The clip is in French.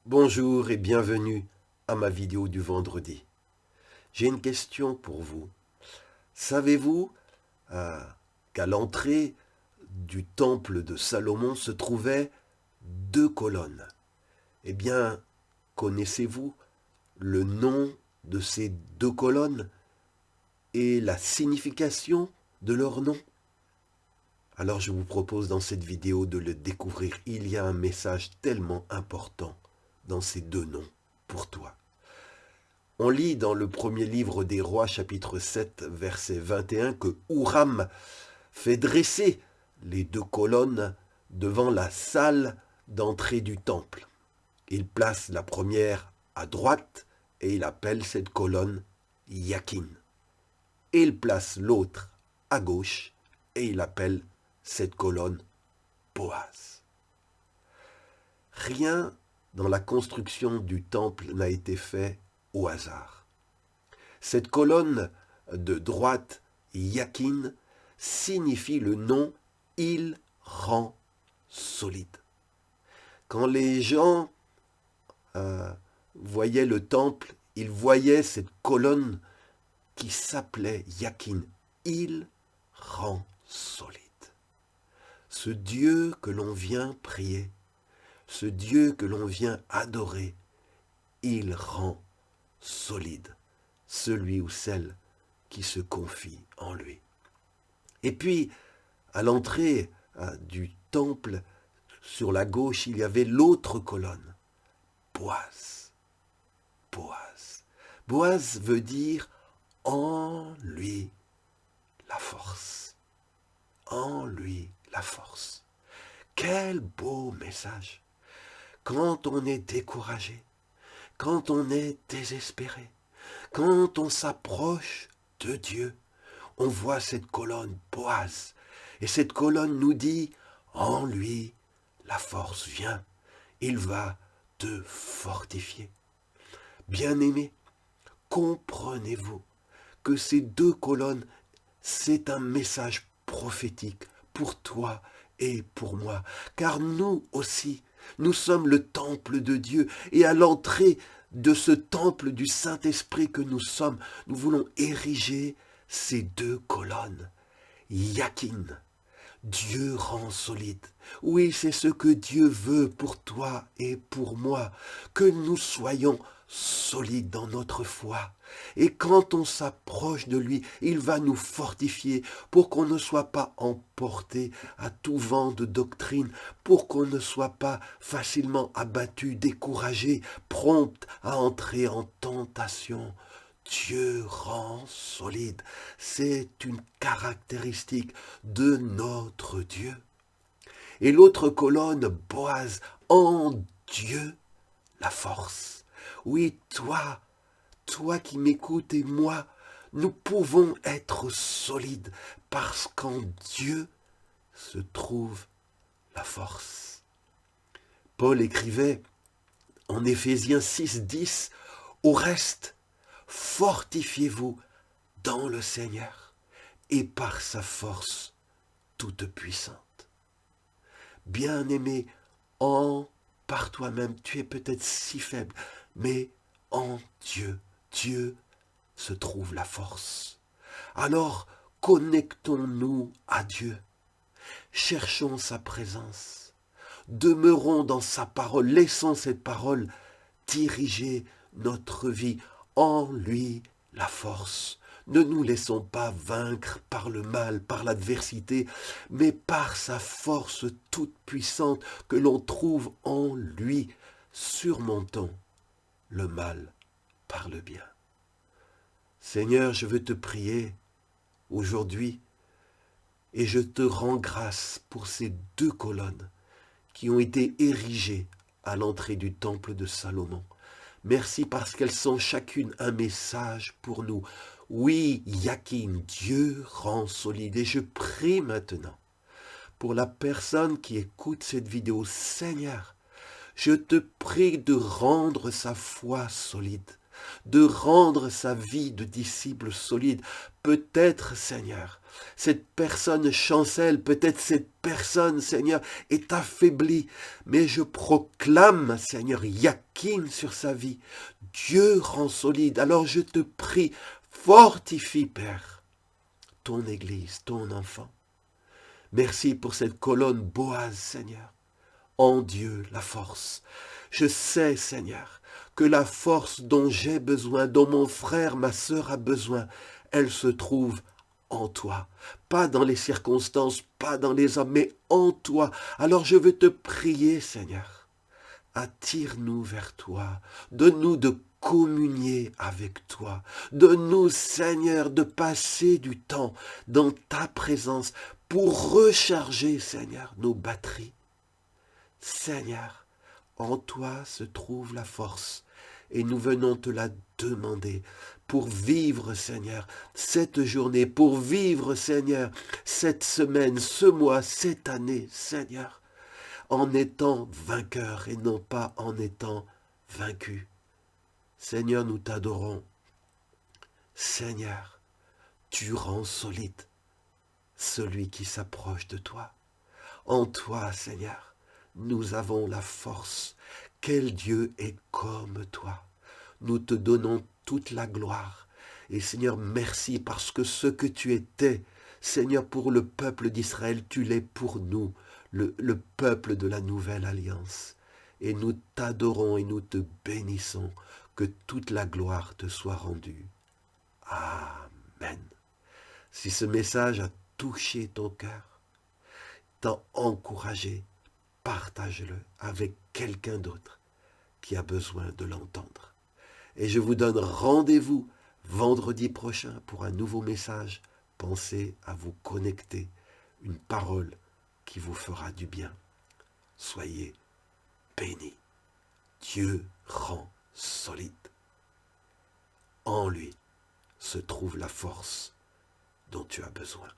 Bonjour et bienvenue à ma vidéo du vendredi. J'ai une question pour vous. Savez-vous qu'à l'entrée du temple de Salomon se trouvaient deux colonnes? Eh bien, connaissez-vous le nom de ces deux colonnes et la signification de leur nom? Alors je vous propose dans cette vidéo de le découvrir. Il y a un message tellement important dans ces deux noms pour toi. On lit dans le premier livre des Rois, chapitre 7, verset 21, que Houram fait dresser les deux colonnes devant la salle d'entrée du temple. Il place la première à droite et il appelle cette colonne Yakin. Et il place l'autre à gauche et il appelle cette colonne Boaz. Rien dans la construction du temple n'a été fait au hasard. Cette colonne de droite, Yakin, signifie le nom « il rend solide ». Quand les gens voyaient le temple, ils voyaient cette colonne qui s'appelait Yakin. Il rend solide. Ce Dieu que l'on vient prier, ce Dieu que l'on vient adorer, il rend solide celui ou celle qui se confie en lui. Et puis, à l'entrée du temple, sur la gauche, il y avait l'autre colonne, Boaz. Boaz. Boaz veut dire en lui la force. En lui la force. Quel beau message! Quand on est découragé, quand on est désespéré, quand on s'approche de Dieu, on voit cette colonne Boaz. Et cette colonne nous dit, en lui, la force vient. Il va te fortifier. Bien-aimés, comprenez-vous que ces deux colonnes, c'est un message prophétique pour toi et pour moi. Car nous aussi, nous sommes le temple de Dieu. Et à l'entrée de ce temple du Saint-Esprit que nous sommes, nous voulons ériger ces deux colonnes. Yakin, Dieu rend solide. Oui, c'est ce que Dieu veut pour toi et pour moi, que nous soyons solides dans notre foi. Et quand on s'approche de lui, il va nous fortifier pour qu'on ne soit pas emporté à tout vent de doctrine, pour qu'on ne soit pas facilement abattu, découragé, prompt à entrer en tentation. Dieu rend solide. C'est une caractéristique de notre Dieu. Et l'autre colonne, Boaz, en Dieu, la force. Oui, toi qui m'écoutes et moi, nous pouvons être solides parce qu'en Dieu se trouve la force. Paul écrivait en Éphésiens 6:10, au reste, fortifiez-vous dans le Seigneur et par sa force toute puissante. Bien-aimé, par toi-même, tu es peut-être si faible, mais en Dieu, Dieu se trouve la force. Alors, connectons-nous à Dieu. Cherchons sa présence. Demeurons dans sa parole. Laissons cette parole diriger notre vie. En lui, la force. Ne nous laissons pas vaincre par le mal, par l'adversité, mais par sa force toute puissante que l'on trouve en lui. Surmontons le mal par le bien. Seigneur, je veux te prier aujourd'hui et je te rends grâce pour ces deux colonnes qui ont été érigées à l'entrée du temple de Salomon. Merci parce qu'elles sont chacune un message pour nous. Oui, Yakin, Dieu rend solide. Et je prie maintenant pour la personne qui écoute cette vidéo. Seigneur, je te prie de rendre sa foi solide. de rendre sa vie de disciple solide. Peut-être, Seigneur, cette personne chancelle, peut-être cette personne, Seigneur, est affaiblie, mais je proclame, Seigneur, Yakin sur sa vie. Dieu rend solide. Alors je te prie, fortifie, Père, ton Église, ton enfant. Merci pour cette colonne Boaz, Seigneur. En Dieu, la force. Je sais, Seigneur, que la force dont j'ai besoin, dont mon frère, ma sœur a besoin, elle se trouve en toi. Pas dans les circonstances, pas dans les hommes, mais en toi. Alors je veux te prier, Seigneur. Attire-nous vers toi. Donne-nous de communier avec toi. Donne-nous, Seigneur, de passer du temps dans ta présence pour recharger, Seigneur, nos batteries. Seigneur, en toi se trouve la force et nous venons te la demander pour vivre, Seigneur, cette journée, pour vivre, Seigneur, cette semaine, ce mois, cette année, Seigneur, en étant vainqueur et non pas en étant vaincu. Seigneur, nous t'adorons. Seigneur, tu rends solide celui qui s'approche de toi. En toi, Seigneur, nous avons la force. Quel Dieu est comme toi. Nous te donnons toute la gloire. Et Seigneur, merci parce que ce que tu étais, Seigneur, pour le peuple d'Israël, tu l'es pour nous, le peuple de la nouvelle alliance. Et nous t'adorons et nous te bénissons. Que toute la gloire te soit rendue. Amen. Si ce message a touché ton cœur, t'a encouragé, partage-le avec quelqu'un d'autre qui a besoin de l'entendre. Et je vous donne rendez-vous vendredi prochain pour un nouveau message. Pensez à vous connecter, une parole qui vous fera du bien. Soyez bénis. Dieu rend solide. En lui se trouve la force dont tu as besoin.